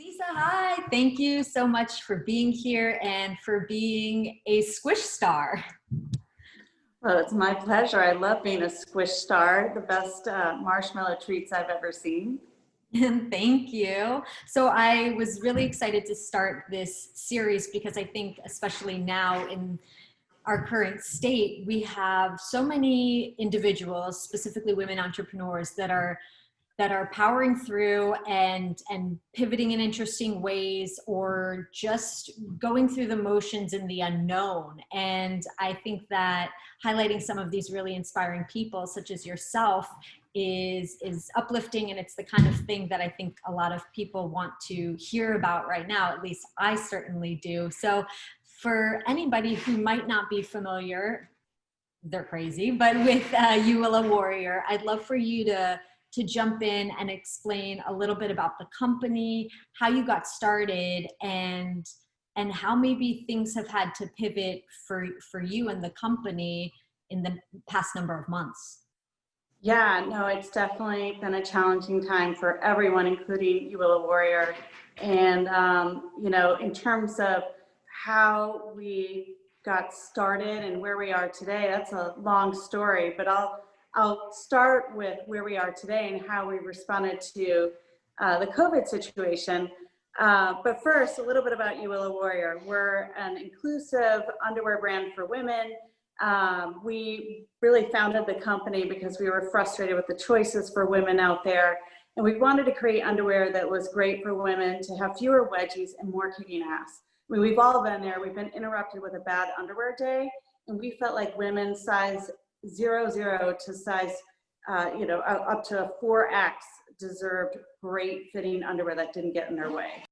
Lisa, hi. Thank you so much for being here and for being a Squish Star. Well, it's my pleasure. I love being a Squish Star, the best marshmallow treats I've ever seen. Thank you. So I was really excited to start this series because I think especially now in our current state, we have so many individuals, specifically women entrepreneurs, that are powering through and pivoting in interesting ways or just going through the motions in the unknown. And I think that highlighting some of these really inspiring people such as yourself is uplifting, and it's the kind of thing that I think a lot of people want to hear about right now. At least I certainly do. So for anybody who might not be familiar, they're crazy, but with Uwila Warrior, I'd love for you to jump in and explain a little bit about the company, how you got started, and how maybe things have had to pivot for you and the company in the past number of months. Yeah, no, it's definitely been a challenging time for everyone, including Uwila Warrior. And, in terms of how we got started and where we are today, that's a long story, but I'll start with where we are today and how we responded to the COVID situation. But first, a little bit about Uwila Warrior. We're an inclusive underwear brand for women. We really founded the company because we were frustrated with the choices for women out there. And we wanted to create underwear that was great for women to have fewer wedgies and more kicking ass. I mean, we've all been there. We've been interrupted with a bad underwear day. And we felt like women size 00 to size, up to a 4X deserved great fitting underwear that didn't get in their way.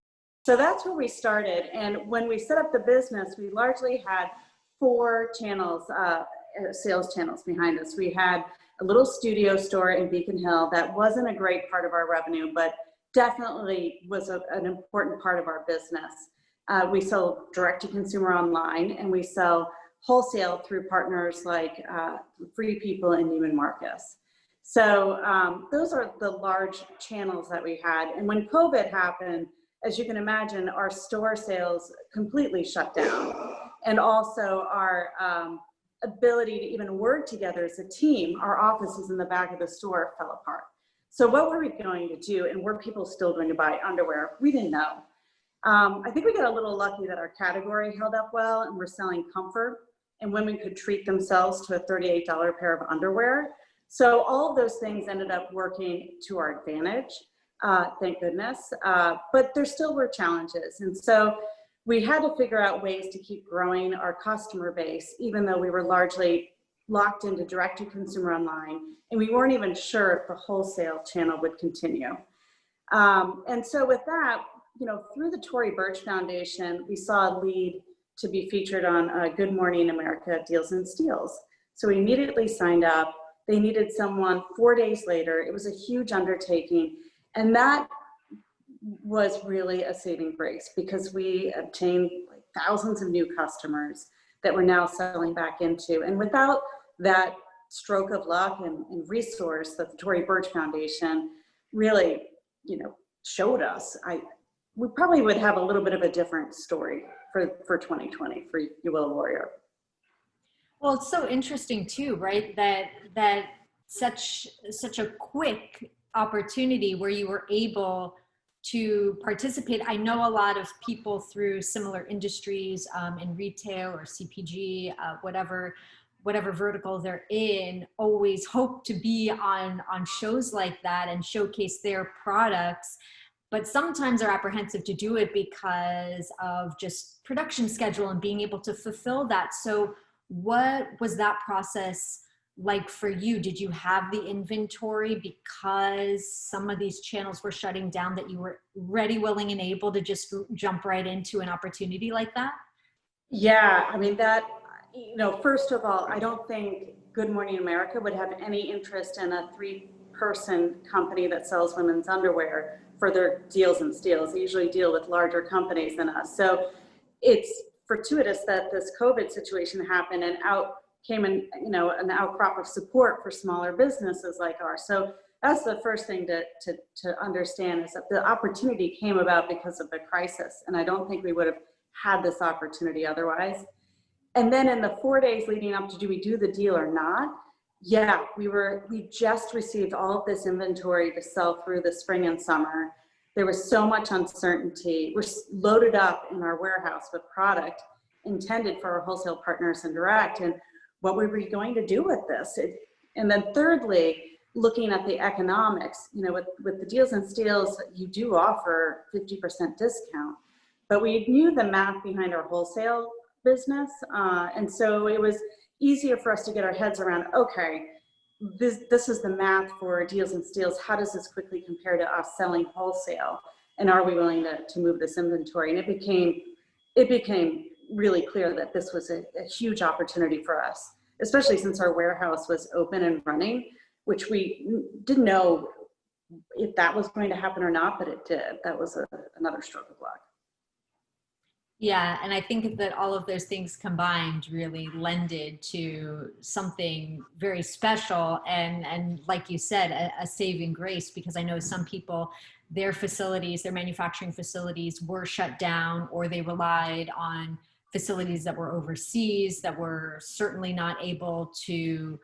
So that's where we started. And when we set up the business, we largely had 4 channels, sales channels behind us. We had a little studio store in Beacon Hill that wasn't a great part of our revenue, but definitely was an important part of our business. We sell direct to consumer online, and we sell wholesale through partners like Free People and Neiman Marcus. So those are the large channels that we had. And when COVID happened, as you can imagine, our store sales completely shut down. And also our ability to even work together as a team, our offices in the back of the store fell apart. So what were we going to do? And were people still going to buy underwear? We didn't know. I think we got a little lucky that our category held up well, and we're selling comfort, and women could treat themselves to a $38 pair of underwear. So all of those things ended up working to our advantage, thank goodness. But there still were challenges. And so we had to figure out ways to keep growing our customer base, even though we were largely locked into direct-to-consumer online, and we weren't even sure if the wholesale channel would continue. And so with that, through the Tory Burch Foundation, we saw a lead to be featured on Good Morning America Deals and Steals. So we immediately signed up. They needed someone 4 days later. It was a huge undertaking. And that was really a saving grace because we obtained thousands of new customers that we're now selling back into. And without that stroke of luck and resource that the Tory Burch Foundation really, showed us, we probably would have a little bit of a different story for 2020 for Uwila Warrior. Well, it's so interesting too, right? That such a quick opportunity where you were able to participate. I know a lot of people through similar industries in retail or CPG, whatever vertical they're in, always hope to be on shows like that and showcase their products. But sometimes are apprehensive to do it because of just production schedule and being able to fulfill that. So what was that process like for you? Did you have the inventory because some of these channels were shutting down that you were ready, willing, and able to just jump right into an opportunity like that? Yeah, I mean, first of all, I don't think Good Morning America would have any interest in a 3-person company that sells women's underwear for their deals and steals. They usually deal with larger companies than us. So it's fortuitous that this COVID situation happened and out came an outcrop of support for smaller businesses like ours. So that's the first thing to understand, is that the opportunity came about because of the crisis. And I don't think we would have had this opportunity otherwise. And then in the 4 days leading up to, do we do the deal or not? Yeah, we just received all of this inventory to sell through the spring and summer. There was so much uncertainty. We're loaded up in our warehouse with product intended for our wholesale partners and direct. And what were we going to do with this? And then thirdly, looking at the economics, you know, with the deals and steals, you do offer 50% discount, but we knew the math behind our wholesale business. And so it was easier for us to get our heads around, okay, this is the math for deals and steals. How does this quickly compare to us selling wholesale? And are we willing to move this inventory? And it became really clear that this was a huge opportunity for us, especially since our warehouse was open and running, which we didn't know if that was going to happen or not, but it did. That was another stroke of luck. Yeah, and I think that all of those things combined really lended to something very special, and like you said, a saving grace, because I know some people, their facilities, their manufacturing facilities were shut down, or they relied on facilities that were overseas that were certainly not able to,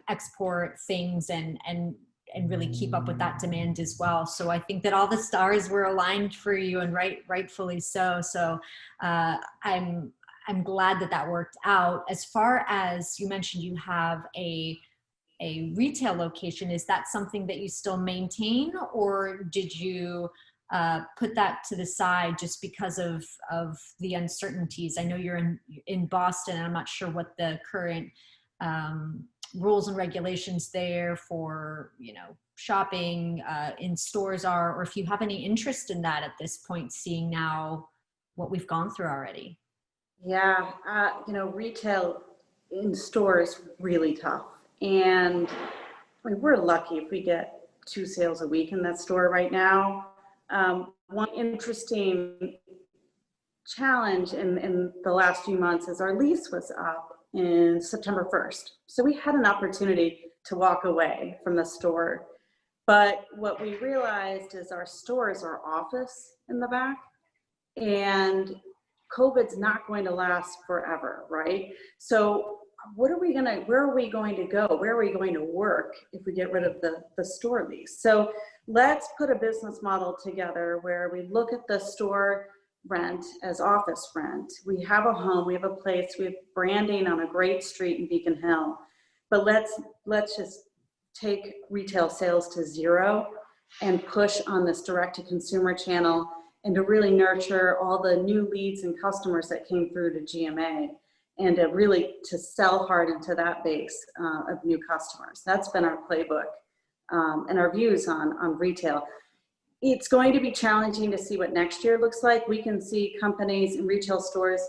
export things and really keep up with that demand as well. So I think that all the stars were aligned for you, and rightfully so. So I'm glad that worked out. As far as you mentioned, you have a retail location. Is that something that you still maintain, or did you put that to the side just because of the uncertainties? I know you're in Boston, and I'm not sure what the current rules and regulations there for, shopping in stores are, or if you have any interest in that at this point, seeing now what we've gone through already. Yeah, retail in stores really tough. And I mean, we're lucky if we get 2 sales a week in that store right now. One interesting challenge in the last few months is our lease was up in September 1st. So we had an opportunity to walk away from the store. But what we realized is our store is our office in the back, and COVID's not going to last forever, right? So where are we going to go? Where are we going to work if we get rid of the store lease? So let's put a business model together where we look at the store rent as office rent. We have a home, we have a place, we have branding on a great street in Beacon Hill, but let's just take retail sales to 0 and push on this direct to consumer channel, and to really nurture all the new leads and customers that came through to GMA, and to sell hard into that base of new customers. That's been our playbook and our views on retail. It's going to be challenging to see what next year looks like. We can see companies in retail stores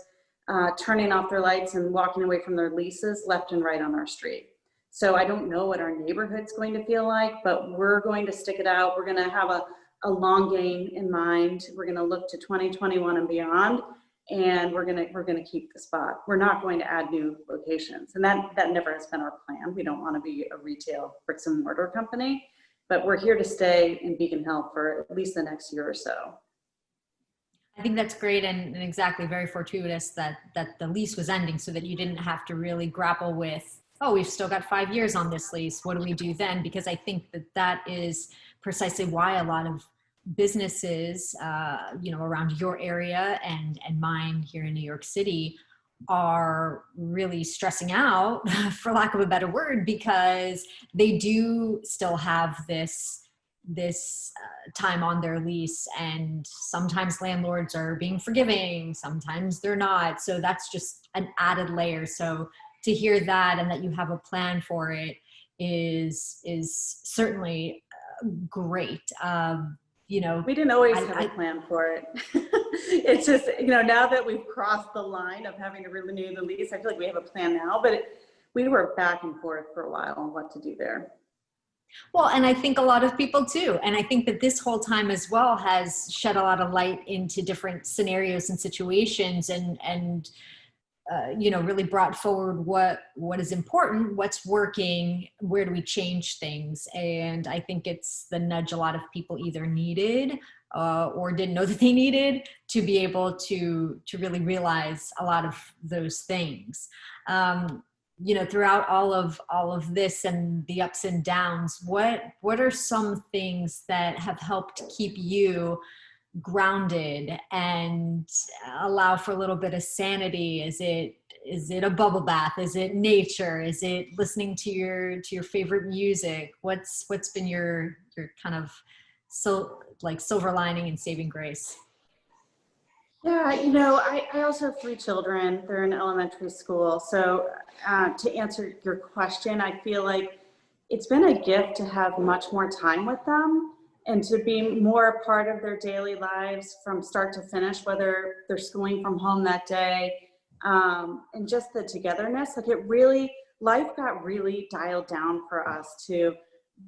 turning off their lights and walking away from their leases left and right on our street. So I don't know what our neighborhood's going to feel like, but we're going to stick it out. We're going to have a long game in mind. We're going to look to 2021 and beyond, and we're going to keep the spot. We're not going to add new locations, and that never has been our plan. We don't want to be a retail bricks and mortar company. But we're here to stay in Beacon Hill for at least the next year or so. I think that's great, and exactly very fortuitous that the lease was ending, so that you didn't have to really grapple with, oh, we've still got 5 years on this lease. What do we do then? Because I think that is precisely why a lot of businesses, around your area and mine here in New York City, are really stressing out, for lack of a better word, because they do still have this time on their lease, and sometimes landlords are being forgiving, sometimes they're not. So that's just an added layer. So to hear that, and that you have a plan for it, is certainly great. We didn't always have a plan for it. It's just, now that we've crossed the line of having to renew the lease, I feel like we have a plan now, but we were back and forth for a while on what to do there. Well, and I think a lot of people too. And I think that this whole time as well has shed a lot of light into different scenarios and situations, and really brought forward what is important, what's working, where do we change things. And I think it's the nudge a lot of people either needed or didn't know that they needed to be able to really realize a lot of those things. Throughout all of this and the ups and downs, what are some things that have helped keep you grounded and allow for a little bit of sanity? Is it a bubble bath? Is it nature? Is it listening to your favorite music? What's been your kind of silver lining and saving grace? Yeah, I also have 3 children. They're in elementary school. So to answer your question, I feel like it's been a gift to have much more time with them and to be more a part of their daily lives from start to finish, whether they're schooling from home that day, and just the togetherness. Like life got really dialed down for us to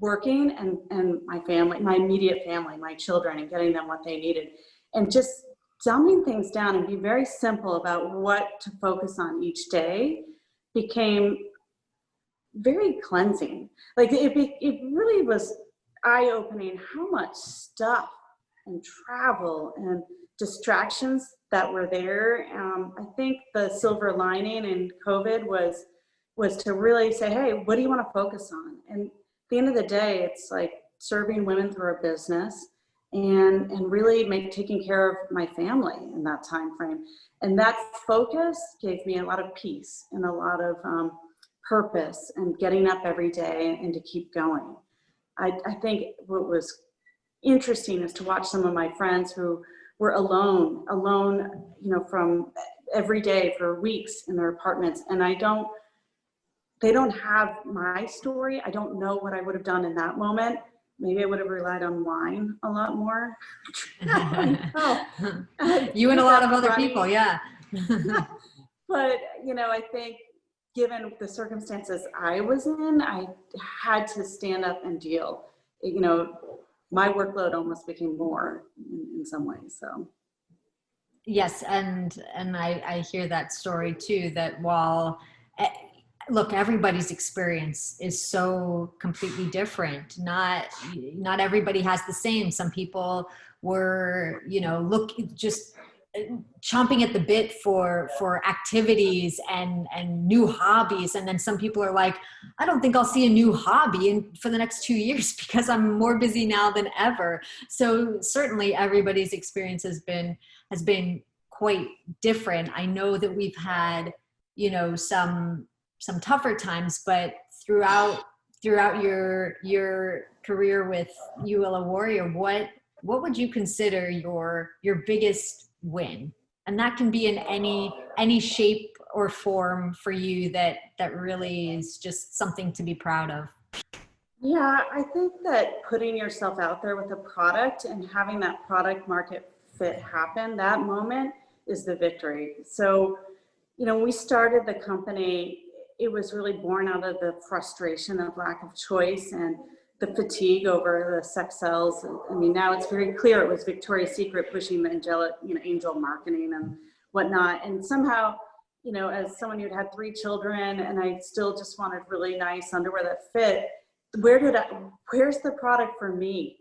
working and my family, my immediate family, my children, and getting them what they needed. And just dumbing things down and be very simple about what to focus on each day became very cleansing. Like it really was eye-opening how much stuff and travel and distractions that were there. I think the silver lining in COVID was to really say, hey, what do you want to focus on? And at the end of the day, it's like serving women through our business and really taking care of my family in that time frame. And that focus gave me a lot of peace and a lot of purpose and getting up every day and to keep going. I think what was interesting is to watch some of my friends who were alone, from every day for weeks in their apartments. And they don't have my story. I don't know what I would have done in that moment. Maybe I would have relied on wine a lot more. You and a lot of other people, yeah. But, I think given the circumstances I was in, I had to stand up and deal. My workload almost became more in some ways, so. Yes, and I hear that story too, that while, look, everybody's experience is so completely different. Not everybody has the same. Some people were, just chomping at the bit for activities and new hobbies. And then some people are like, I don't think I'll see a new hobby for the next 2 years because I'm more busy now than ever. So certainly everybody's experience has been quite different. I know that we've had, some tougher times, but throughout your career with Uwila Warrior, what would you consider your biggest win? And that can be in any shape or form for you that really is just something to be proud of. Yeah, I think that putting yourself out there with a product and having that product market fit happen, that moment is the victory. So, when we started the company, it was really born out of the frustration of lack of choice and the fatigue over the sex sells. I mean, now it's very clear it was Victoria's Secret pushing the angel marketing and whatnot. And somehow, as someone who'd had 3 children and I still just wanted really nice underwear that fit, where's the product for me?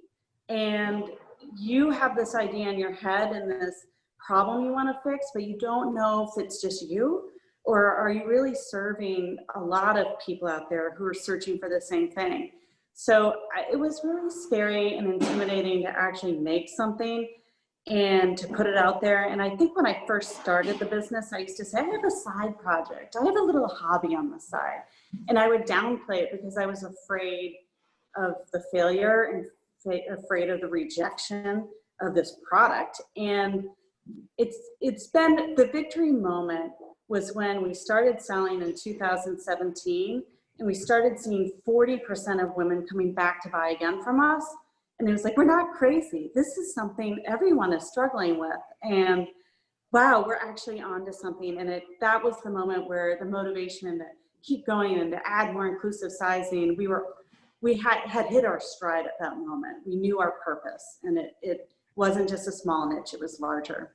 And you have this idea in your head and this problem you want to fix, but you don't know if it's just you or are you really serving a lot of people out there who are searching for the same thing. So it was really scary and intimidating to actually make something and to put it out there. And I think when I first started the business, I used to say, I have a side project. I have a little hobby on the side. And I would downplay it because I was afraid of the failure and afraid of the rejection of this product. And it's been, the victory moment was when we started selling in 2017. And we started seeing 40% of women coming back to buy again from us. And it was like, we're not crazy. This is something everyone is struggling with. And wow, we're actually onto something. And that was the moment where the motivation to keep going and to add more inclusive sizing, we had hit our stride at that moment. We knew our purpose and it wasn't just a small niche, it was larger.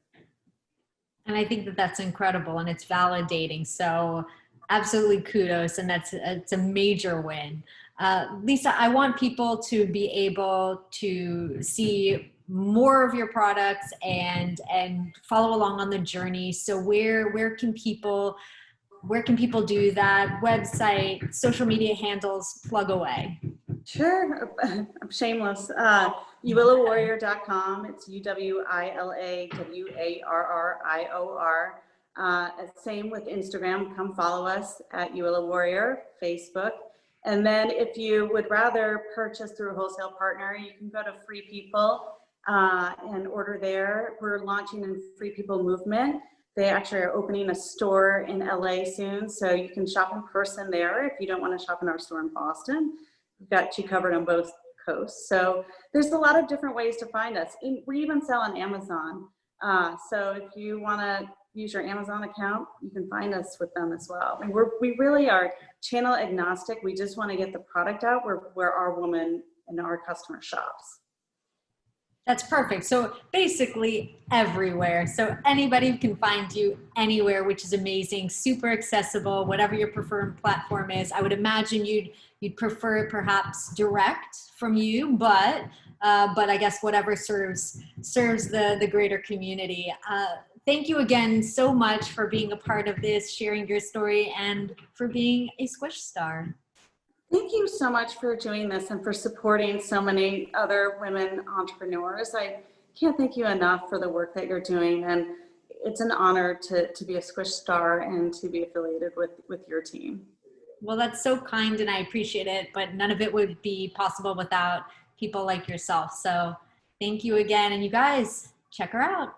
And I think that that's incredible and it's validating. So absolutely kudos. And it's a major win. Lisa, I want people to be able to see more of your products and follow along on the journey. So where can people do that? Website, social media handles, plug away. Sure, I'm shameless. UwilaWarrior.com. It's UwilaWarrior. Same with Instagram. Come follow us at Uwila Warrior, Facebook. And then if you would rather purchase through a wholesale partner, you can go to Free People and order there. We're launching in Free People Movement. They actually are opening a store in LA soon, so you can shop in person there if you don't want to shop in our store in Boston. We've got you covered on both coasts. So there's a lot of different ways to find us. We even sell on Amazon. So if you want to use your Amazon account, you can find us with them as well. And we really are channel agnostic. We just want to get the product out where our woman and our customer shops. That's perfect. So basically everywhere. So anybody can find you anywhere, which is amazing, super accessible, whatever your preferred platform is. I would imagine you'd prefer perhaps direct from you, but I guess whatever serves the greater community. Thank you again so much for being a part of this, sharing your story, and for being a Squish Star. Thank you so much for doing this and for supporting so many other women entrepreneurs. I can't thank you enough for the work that you're doing, and it's an honor to be a Squish Star and to be affiliated with your team. Well, that's so kind and I appreciate it, but none of it would be possible without people like yourself. So thank you again, and you guys, check her out.